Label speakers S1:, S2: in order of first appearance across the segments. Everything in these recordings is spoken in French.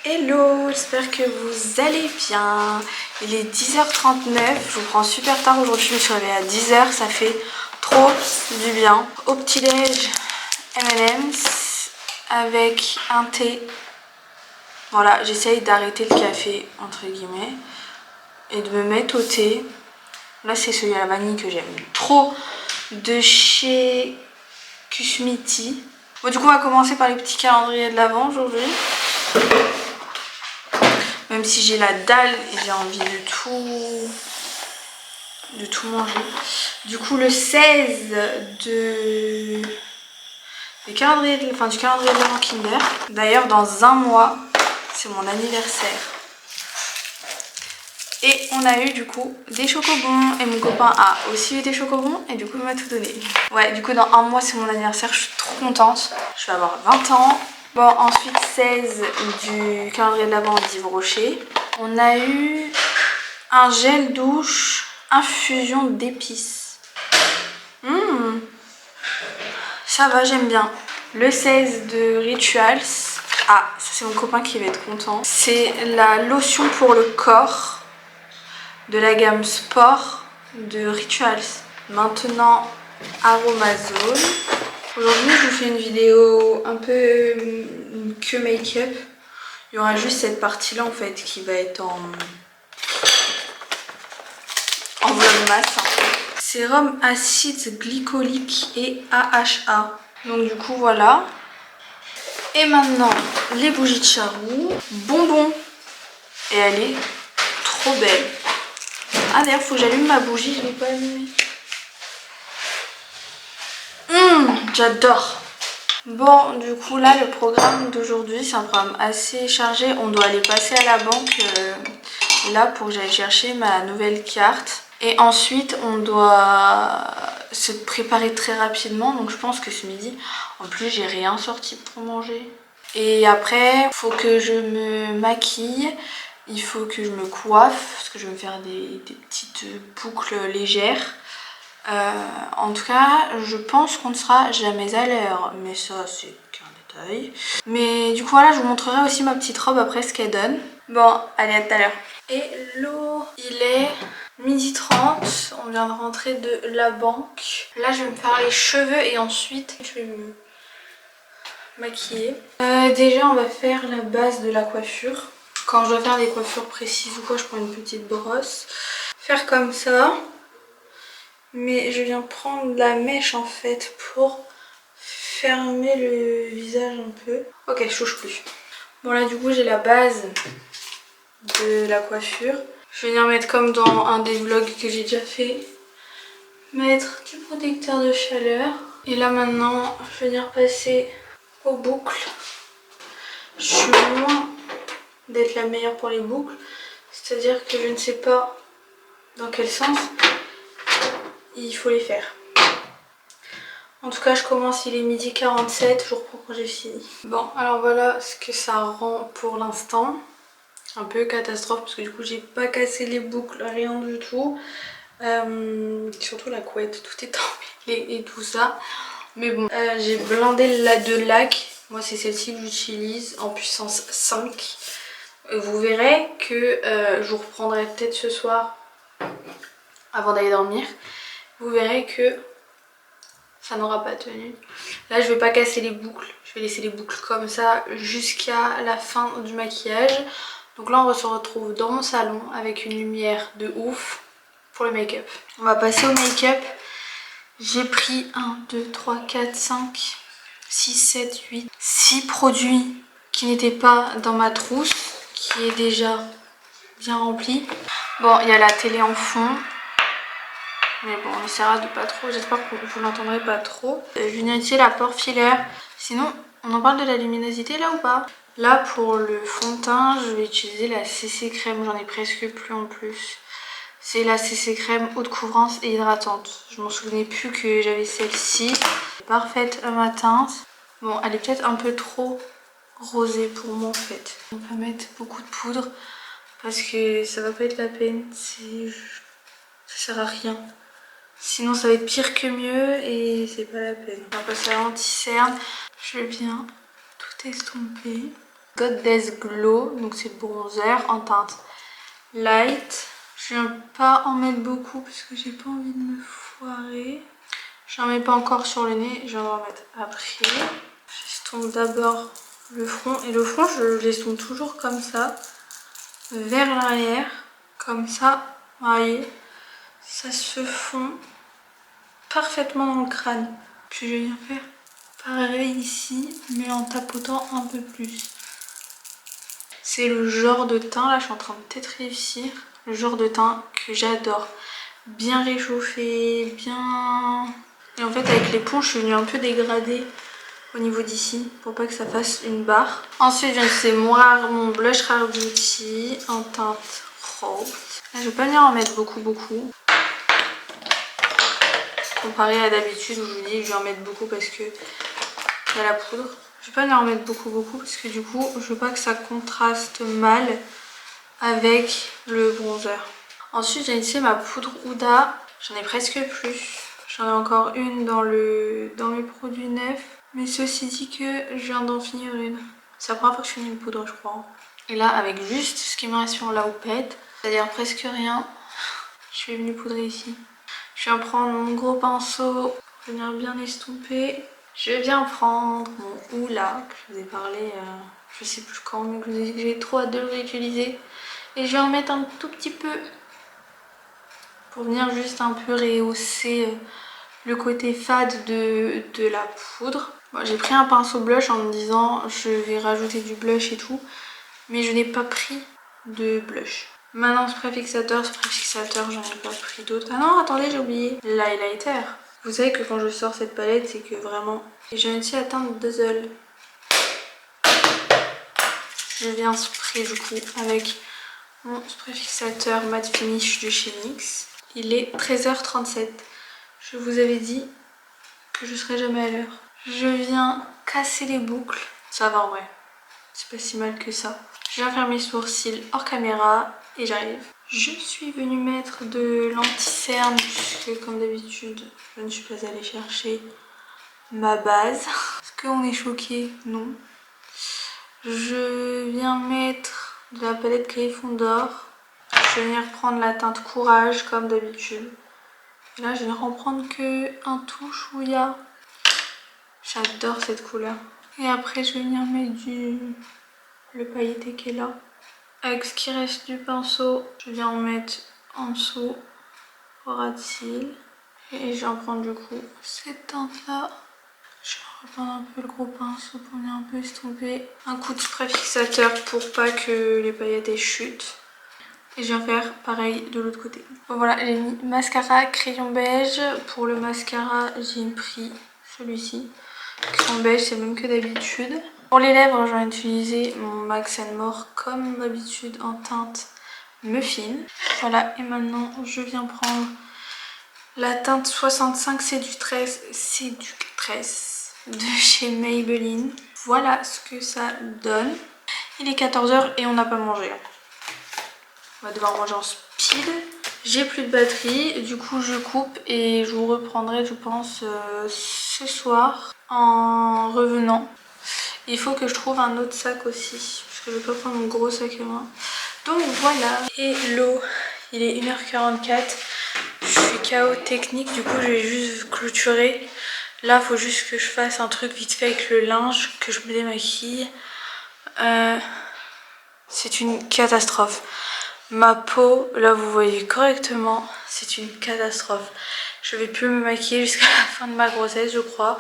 S1: Hello, j'espère que vous allez bien. Il est 10h39, je vous prends super tard aujourd'hui, je me suis réveillée à 10h, ça fait trop du bien. Au petit-déj, M&M's avec un thé. Voilà, j'essaye d'arrêter le café, entre guillemets, et de me mettre au thé. Là, c'est celui à la vanille que j'aime trop, de chez Kusmiti. Bon, du coup, on va commencer par les petits calendriers de l'Avent aujourd'hui. Même si j'ai la dalle et j'ai envie de tout manger. Du coup, le 16 du calendrier de l'Avent Kinder. D'ailleurs, dans un mois, c'est mon anniversaire. Et on a eu du coup des chocobons. Et mon copain a aussi eu des chocobons. Et du coup, il m'a tout donné. Ouais, du coup, dans un mois, c'est mon anniversaire. Je suis trop contente. Je vais avoir 20 ans. Bon, ensuite 16 du calendrier de l'Avent d'Yves Rocher. On a eu un gel douche infusion d'épices. Ça va, j'aime bien. Le 16 de Rituals. Ah, ça c'est mon copain qui va être content. C'est la lotion pour le corps de la gamme Sport de Rituals. Maintenant Aromazone. Aujourd'hui, je vous fais une vidéo un peu que make-up. Il y aura juste cette partie-là en fait qui va être en vlogmas. Sérum acide glycolique et AHA. Donc du coup voilà. Et maintenant les bougies de Charroux. Bonbon. Et elle est trop belle. Ah d'ailleurs faut que j'allume ma bougie, je ne l'ai pas allumée. J'adore. Bon, du coup là le programme d'aujourd'hui c'est un programme assez chargé. On doit aller passer à la banque là pour que j'aille chercher ma nouvelle carte. Et ensuite on doit se préparer très rapidement. Donc je pense que ce midi, en plus j'ai rien sorti pour manger. Et après il faut que je me maquille. Il faut que je me coiffe parce que je vais me faire des petites boucles légères. En tout cas, je pense qu'on ne sera jamais à l'heure, mais ça c'est qu'un détail. Mais du coup voilà, je vous montrerai aussi ma petite robe après ce qu'elle donne. Bon, allez, à tout à l'heure. Hello, il est 12h30, on vient de rentrer de la banque. Là je vais me faire les cheveux et ensuite je vais me maquiller. Déjà on va faire la base de la coiffure. Quand je dois faire des coiffures précises ou quoi, je prends une petite brosse. Faire comme ça. Mais je viens prendre la mèche en fait pour fermer le visage un peu. Ok, je touche plus. Bon là du coup j'ai la base de la coiffure. Je vais venir mettre comme dans un des vlogs que j'ai déjà fait. Mettre du protecteur de chaleur. Et là maintenant je vais venir passer aux boucles. Je suis loin d'être la meilleure pour les boucles. C'est-à-dire que je ne sais pas dans quel sens il faut les faire. En tout cas je commence, il est 12h47, je reprends quand j'ai fini. Bon alors voilà ce que ça rend pour l'instant. Un peu catastrophe parce que du coup j'ai pas cassé les boucles, rien du tout. Surtout la couette, tout est emmêlé et tout ça. Mais bon, j'ai blindé de lac. Moi c'est celle-ci que j'utilise en puissance 5. Vous verrez que je vous reprendrai peut-être ce soir avant d'aller dormir. Vous verrez que ça n'aura pas tenu. Là je vais pas casser les boucles, je vais laisser les boucles comme ça jusqu'à la fin du maquillage. Donc là on se retrouve dans mon salon avec une lumière de ouf pour le make-up. On va passer au make-up. J'ai pris 1, 2, 3, 4, 5, 6, 7, 8, 6 produits qui n'étaient pas dans ma trousse, qui est déjà bien remplie. Bon, il y a la télé en fond. Mais bon, on essaiera de pas trop, j'espère que vous l'entendrez pas trop. Je vais utiliser la pore filler. Sinon, on en parle de la luminosité là ou pas? Là, pour le fond de teint, je vais utiliser la CC crème, j'en ai presque plus en plus. C'est la CC crème haute couvrance et hydratante. Je m'en souvenais plus que j'avais celle-ci. Parfaite à ma teinte. Bon, elle est peut-être un peu trop rosée pour moi en fait. On va mettre beaucoup de poudre parce que ça va pas être la peine. Ça sert à rien. Sinon ça va être pire que mieux et c'est pas la peine. On va passer à l'anti-cerne. Je vais bien tout estomper. Goddess Glow, donc c'est le bronzer en teinte light. Je viens pas en mettre beaucoup parce que j'ai pas envie de me foirer. J'en mets pas encore sur le nez, je vais en mettre après. J'estompe d'abord le front et le front je l'estompe toujours comme ça, vers l'arrière, comme ça, vous voyez, ça se fond parfaitement dans le crâne. Puis je viens faire pareil ici, mais en tapotant un peu plus. C'est le genre de teint, là je suis en train de peut-être réussir, le genre de teint que j'adore. Bien réchauffé, bien... Et en fait avec l'éponge je suis venue un peu dégradée au niveau d'ici pour pas que ça fasse une barre. Ensuite c'est mon blush Rare Beauty en teinte rose. Là, je vais pas venir en mettre beaucoup. Comparé à d'habitude où je vous dis que je vais en mettre beaucoup parce que il y a la poudre. Je vais pas venir en mettre beaucoup parce que du coup je veux pas que ça contraste mal avec le bronzer. Ensuite j'ai essayé ma poudre Huda. J'en ai presque plus. J'en ai encore une dans mes produits neufs. Mais ceci dit que je viens d'en finir une. C'est la première fois que je finis une poudre je crois. Et là avec juste ce qui me reste sur la houppette, c'est-à-dire presque rien, je suis venue poudrer ici. Je viens prendre mon gros pinceau pour venir bien estomper. Je viens prendre mon Hoola que je vous ai parlé, je sais plus quand, mais que j'ai trop hâte de le réutiliser. Et je vais en mettre un tout petit peu pour venir juste un peu rehausser le côté fade de la poudre. Bon, j'ai pris un pinceau blush en me disant je vais rajouter du blush et tout, mais je n'ai pas pris de blush. Maintenant spray fixateur, j'en ai pas pris d'autres. Ah non, attendez, j'ai oublié l'highlighter. Vous savez que quand je sors cette palette, c'est que vraiment... Et j'ai réussi à atteindre Dazzle. Je viens spray du coup avec mon spray fixateur matte finish de chez NYX. Il est 13h37. Je vous avais dit que je serais jamais à l'heure. Je viens casser les boucles. Ça va en vrai. C'est pas si mal que ça. Je viens faire mes sourcils hors caméra et j'arrive. Je suis venue mettre de l'anti-cerne puisque comme d'habitude je ne suis pas allée chercher ma base. Est-ce qu'on est choqué? Non. Je viens mettre de la palette Gryffondor. Je vais venir prendre la teinte Courage comme d'habitude. Et là je vais en prendre que un touche Ouya. J'adore cette couleur. Et après je vais venir mettre le pailleté qui est là. Avec ce qui reste du pinceau, je viens en mettre en dessous au ras de cils. Et je vais en prendre du coup cette teinte là. Je vais reprendre un peu le gros pinceau pour venir un peu estomper. Un coup de spray fixateur pour pas que les paillettes chutent. Et je viens faire pareil de l'autre côté. Bon voilà, j'ai mis mascara crayon beige. Pour le mascara, j'ai pris celui-ci. Crayon beige, c'est le même que d'habitude. Pour les lèvres, je vais utiliser mon Max More comme d'habitude en teinte Muffin. Voilà, et maintenant je viens prendre la teinte 65 Séductress de chez Maybelline. Voilà ce que ça donne. Il est 14h et on n'a pas mangé. On va devoir manger en speed. J'ai plus de batterie, du coup je coupe et je vous reprendrai je pense ce soir en revenant. Il faut que je trouve un autre sac aussi, parce que je vais pas prendre mon gros sac à main. Donc voilà. Hello, il est 1h44. Je suis KO technique, du coup je vais juste clôturer. Là, il faut juste que je fasse un truc vite fait avec le linge, que je me démaquille. C'est une catastrophe. Ma peau, là vous voyez correctement, c'est une catastrophe. Je vais plus me maquiller jusqu'à la fin de ma grossesse, je crois.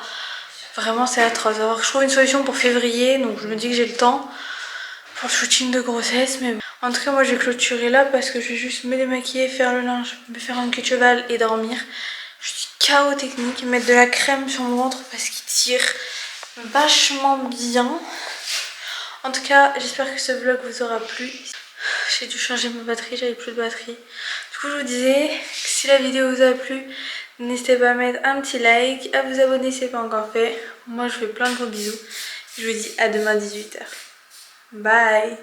S1: Vraiment c'est atroce. Alors je trouve une solution pour février, donc je me dis que j'ai le temps pour le shooting de grossesse. Mais en tout cas moi je vais clôturer là parce que je vais juste me démaquiller, faire le linge, me faire un queue de cheval et dormir. Je suis KO technique, mettre de la crème sur mon ventre parce qu'il tire vachement bien. En tout cas j'espère que ce vlog vous aura plu. J'ai dû changer ma batterie, j'avais plus de batterie. Du coup je vous disais que si la vidéo vous a plu, n'hésitez pas à mettre un petit like, à vous abonner si ce n'est pas encore fait. Moi je vous fais plein de gros bisous. Je vous dis à demain 18h. Bye.